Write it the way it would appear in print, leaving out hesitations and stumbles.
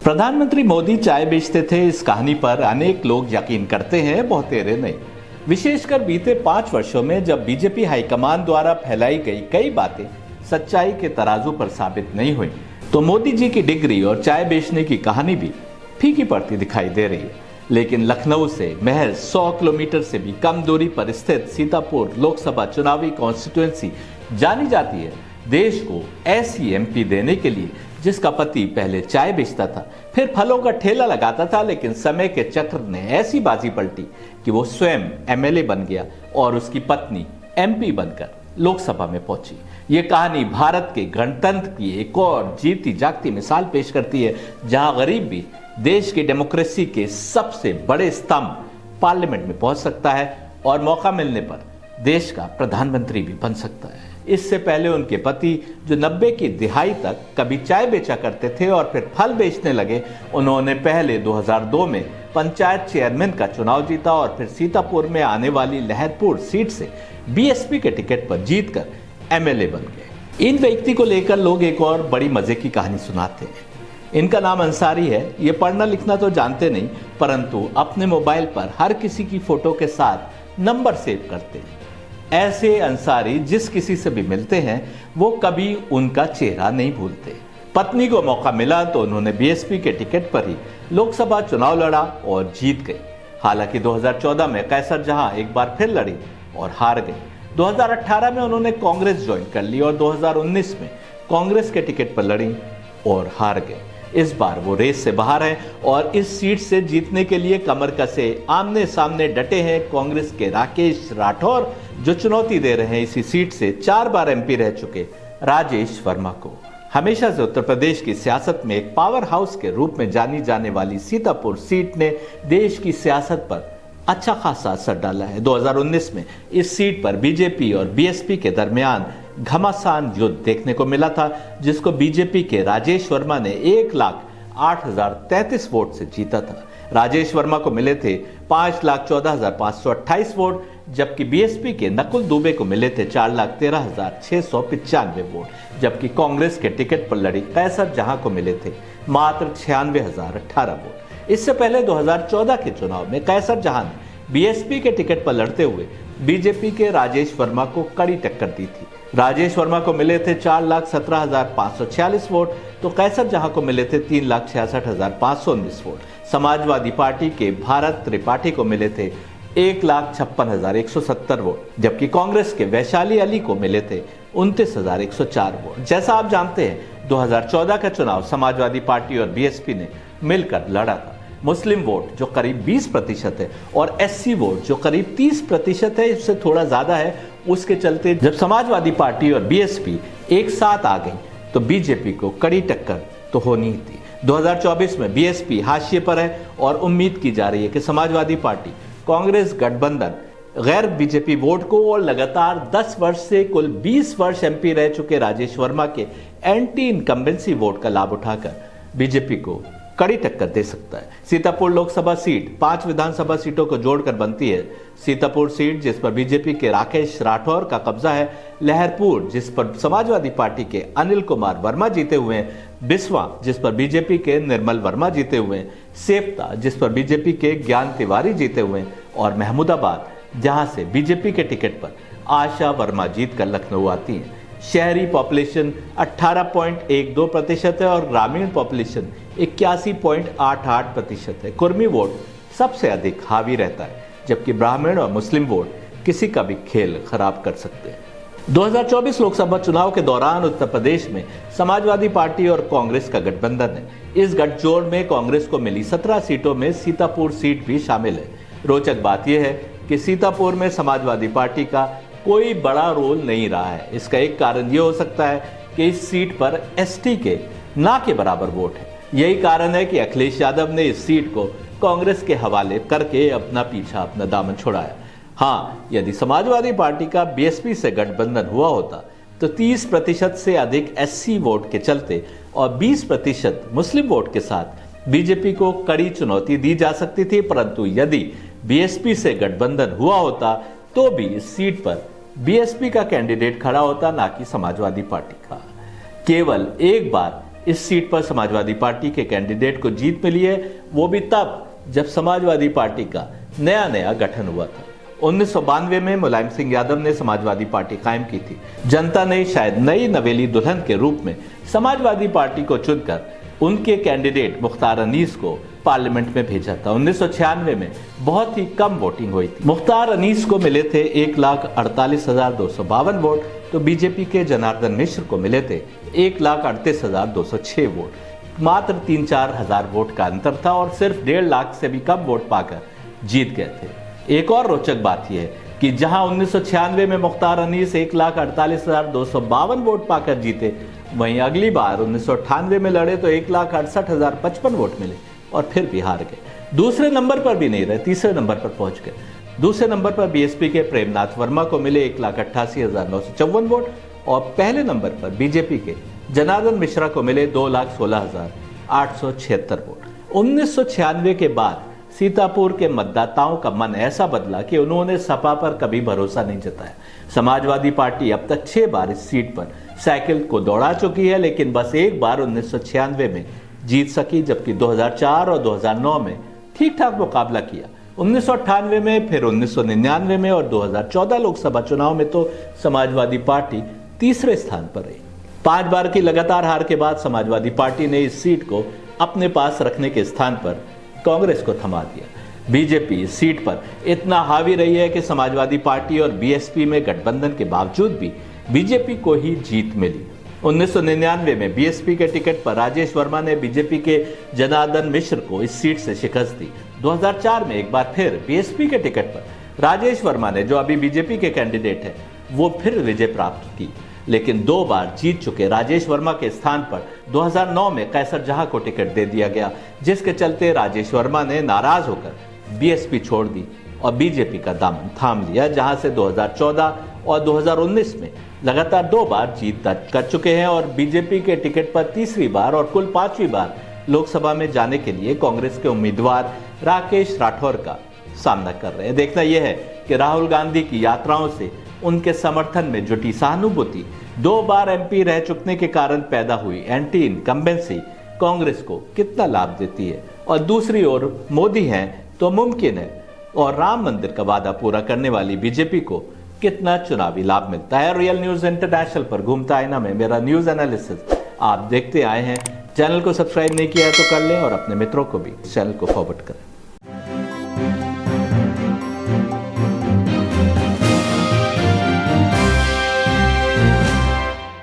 प्रधानमंत्री मोदी चाय बेचते थे, इस कहानी पर अनेक लोग यकीन करते हैं, बहुतेरे नहीं। विशेषकर बीते 5 वर्षों में जब बीजेपी हाईकमान द्वारा फैलाई गई कई बातें सच्चाई के तराजू पर साबित नहीं हुई, तो मोदी जी की डिग्री और चाय बेचने की कहानी भी फीकी पड़ती दिखाई दे रही है। लेकिन लखनऊ से महज 100 किलोमीटर से भी कम दूरी पर स्थित सीतापुर लोकसभा चुनावी कॉन्स्टिट्यूएंसी जानी जाती है देश को ऐसी एमपी देने के लिए जिसका पति पहले चाय बेचता था, फिर फलों का ठेला लगाता था, लेकिन समय के चक्र ने ऐसी बाजी पलटी कि वो स्वयं एमएलए बन गया और उसकी पत्नी एमपी बनकर लोकसभा में पहुंची। ये कहानी भारत के गणतंत्र की एक और जीती जागती मिसाल पेश करती है, जहां गरीब भी देश की डेमोक्रेसी के सबसे बड़े स्तंभ पार्लियामेंट में पहुंच सकता है और मौका मिलने पर देश का प्रधानमंत्री भी बन सकता है। इससे पहले उनके पति, जो 90 की दिहाई तक कभी चाय बेचा करते थे और फिर फल बेचने लगे, उन्होंने पहले 2002 में पंचायत चेयरमैन का चुनाव जीता और फिर सीतापुर में आने वाली लहरपुर सीट से बीएसपी के टिकट पर जीतकर एमएलए बन गए। इन व्यक्ति को लेकर लोग एक और बड़ी मजे की कहानी सुनाते हैं। इनका नाम अंसारी है। ये पढ़ना लिखना तो जानते नहीं, परंतु अपने मोबाइल पर हर किसी की फोटो के साथ नंबर सेव करते हैं। ऐसे अंसारी जिस किसी से भी मिलते हैं वो कभी उनका चेहरा नहीं भूलते। पत्नी को मौका मिला तो उन्होंने बीएसपी के टिकट पर ही लोकसभा चुनाव लड़ा और जीत गए। हालांकि 2014 में कैसर जहां एक बार फिर लड़ी और हार गई। 2018 में उन्होंने कांग्रेस ज्वाइन कर ली और 2019 में कांग्रेस के टिकट पर लड़ी और हार गए। इस बार वो रेस से बाहर हैं और इस सीट से जीतने के लिए कमर कसे आमने सामने डटे हैं कांग्रेस के राकेश राठौर, जो चुनौती दे रहे हैं इसी सीट से 4 बार एमपी रह चुके राजेश वर्मा को। हमेशा से उत्तर प्रदेश की सियासत में एक पावर हाउस के रूप में जानी जाने वाली सीतापुर सीट ने देश की सियासत पर अच्छा खासा असर डाला है। 2019 में इस सीट पर बीजेपी और बीएसपी के दरमियान घमासान युद्ध देखने को मिला था, जिसको बीजेपी के राजेश वर्मा ने 1,08,033 वोट से जीता था। राजेश वर्मा को मिले थे 5,14,528 वोट, जबकि बीएसपी के नकुल दुबे को मिले थे 4,13,695 वोट, जबकि कांग्रेस के टिकट पर लड़ी कैसर जहां को मिले थे मात्र 96,018 वोट। इससे पहले 2014 के चुनाव में कैसर जहां ने बीएसपी के टिकट पर लड़ते हुए बीजेपी के राजेश वर्मा को कड़ी टक्कर दी थी। राजेश वर्मा को मिले थे 4,17,546 वोट, तो कैसर जहां को मिले थे 3,66,519 वोट। समाजवादी पार्टी के भारत त्रिपाठी को मिले थे 1,56,170 वोट, जबकि कांग्रेस के वैशाली अली को मिले थे 29,104 वोट। जैसा आप जानते हैं, 2014 का चुनाव समाजवादी पार्टी और बीएसपी ने मिलकर लड़ा था। मुस्लिम वोट जो करीब 20% है और एससी वोट जो करीब 30% है, इससे थोड़ा ज्यादा है, उसके चलते जब समाजवादी पार्टी और बीएसपी एक साथ आ गई तो बीजेपी को कड़ी टक्कर तो होनी ही थी। 2024 में बीएसपी हाशिए पर है और उम्मीद की जा रही है कि समाजवादी पार्टी कांग्रेस गठबंधन गैर बीजेपी वोट को और लगातार 10 वर्ष से कुल 20 वर्ष एमपी रह चुके राजेश वर्मा के एंटी इनकम्बेंसी वोट का लाभ उठाकर बीजेपी को कड़ी टक्कर दे सकता है। सीतापुर लोकसभा सीट 5 विधानसभा सीटों को जोड़कर बनती है। सीतापुर सीट जिस पर बीजेपी के राकेश राठौर का कब्जा है, लहरपुर जिस पर समाजवादी पार्टी के अनिल कुमार वर्मा जीते हुए हैं, बिस्वा जिस पर बीजेपी के निर्मल वर्मा जीते हुए हैं, सेप्ता जिस पर बीजेपी के ज्ञान तिवारी जीते हुए हैं और महमूदाबाद जहां से बीजेपी के टिकट पर आशा वर्मा जीतकर लखनऊ आती है। शहरी पॉपुलेशन 18.12% है और ग्रामीण पॉपुलेशन 81.88% है। कुर्मी वोट सबसे अधिक हावी रहता है, जबकि ब्राह्मण और मुस्लिम वोट किसी का भी खेल खराब कर सकते हैं। 2024 लोकसभा चुनाव के दौरान उत्तर प्रदेश में समाजवादी पार्टी और कांग्रेस का गठबंधन है। इस गठजोड़ में कांग्रेस को मिली 17 सीटों में सीतापुर सीट भी शामिल है। रोचक बात यह है कि सीतापुर में समाजवादी पार्टी का कोई बड़ा रोल नहीं रहा है। इसका एक कारण यह हो सकता है कि इस सीट पर एसटी के ना के बराबर वोट है। यही कारण है कि अखिलेश यादव ने इस सीट को कांग्रेस के हवाले करके अपना दामन छुड़ाया। हाँ, यदि समाजवादी पार्टी का बीएसपी से गठबंधन हुआ होता तो 30% से अधिक एससी वोट के चलते और 20% मुस्लिम वोट के साथ बीजेपी को कड़ी चुनौती दी जा सकती थी, परंतु यदि बीएसपी से गठबंधन हुआ होता तो भी इस सीट पर बीएसपी का कैंडिडेट खड़ा होता, ना कि समाजवादी पार्टी का। केवल एक बार इस सीट पर समाजवादी पार्टी के कैंडिडेट को जीत मिली है, वो भी तब जब समाजवादी पार्टी का नया नया गठन हुआ था। 1992 में मुलायम सिंह यादव ने समाजवादी पार्टी कायम की थी। जनता ने शायद नई नवेली दुल्हन के रूप में समाजवादी पार्टी को चुनकर उनके कैंडिडेट मुख्तार अनीस को पार्लियामेंट में भेजा था। 1996 में बहुत ही कम वोटिंग हुई थी। मुख्तार अनीस को मिले थे 1,48,252 वोट, तो बीजेपी के जनार्दन मिश्र को मिले थे 1,38,206 वोट। मात्र 3-4 हजार वोट का अंतर था और सिर्फ 1.5 लाख से भी कम वोट पाकर जीत गए थे। एक और रोचक बात यह है कि जहां 1996 में मुख्तार अनीस 1,48,252 वोट पाकर जीते, वहीं अगली बार 1998 में लड़े तो 1,68,055 वोट मिले और फिर भी हार गए। दूसरे नंबर पर भी नहीं रहे, तीसरे नंबर पर पहुंच गए। दूसरे नंबर पर बीएसपी के प्रेमनाथ वर्मा को मिले 1,88,954 वोट और पहले नंबर पर बीजेपी के जनार्दन मिश्रा को मिले 2,16,876 वोट। 1996 के बाद सीतापुर के मतदाताओं का मन ऐसा बदला कि उन्होंने सपा पर कभी भरोसा नहीं जताया। समाजवादी पार्टी अब तक 6 बार इस सीट पर साइकिल को दौड़ा चुकी है, लेकिन बस एक बार 1996 में जीत सकी, जबकि 2004 और 2009 में ठीक ठाक मुकाबला किया। 1998 में, फिर 1999 में और 2014 लोकसभा चुनाव में तो समाजवादी पार्टी तीसरे स्थान पर रही। 5 बार की लगातार हार के बाद समाजवादी पार्टी ने इस सीट को अपने पास रखने के स्थान पर कांग्रेस को थमा दिया। बीजेपी इस सीट पर इतना हावी रही है कि समाजवादी पार्टी और बीएसपी में गठबंधन के बावजूद भी बीजेपी को ही जीत मिली। 1999 में बीएसपी के टिकट पर राजेश वर्मा ने बीजेपी के जनार्दन मिश्र को इस सीट से शिकस्त दी। 2004 में एक बार फिर बीएसपी के टिकट पर राजेश वर्मा ने, जो अभी बीजेपी के कैंडिडेट हैं, वो फिर विजय प्राप्त की। लेकिन 2 बार जीत चुके राजेश वर्मा के स्थान पर 2009 में कैसर जहां को टिकट दे दिया गया, जिसके चलते राजेश वर्मा ने नाराज होकर बीएसपी छोड़ दी और बीजेपी का दामन थाम लिया, जहां से 2014 और 2019 में लगातार 2 बार जीत दर्ज कर चुके हैं और बीजेपी के टिकट पर तीसरी बार और कुल 5वीं बार लोकसभा में जाने के लिए कांग्रेस के उम्मीदवार राकेश राठौर का सामना कर रहे हैं। देखना यह है कि राहुल गांधी की यात्राओं से उनके समर्थन में जुटी सहानुभूति 2 बार एमपी रह चुकने के कारण पैदा हुई एंटी इनकम्बेंसी कांग्रेस को कितना लाभ देती है, और दूसरी ओर मोदी हैं तो मुमकिन है और राम मंदिर का वादा पूरा करने वाली बीजेपी को कितना चुनावी लाभ मिलता है। रियल न्यूज इंटरनेशनल पर घूमता आईना में मेरा न्यूज एनालिसिस आप देखते आए हैं। चैनल को सब्सक्राइब नहीं किया है तो कर लें और अपने मित्रों को भी चैनल को फॉरवर्ड करें।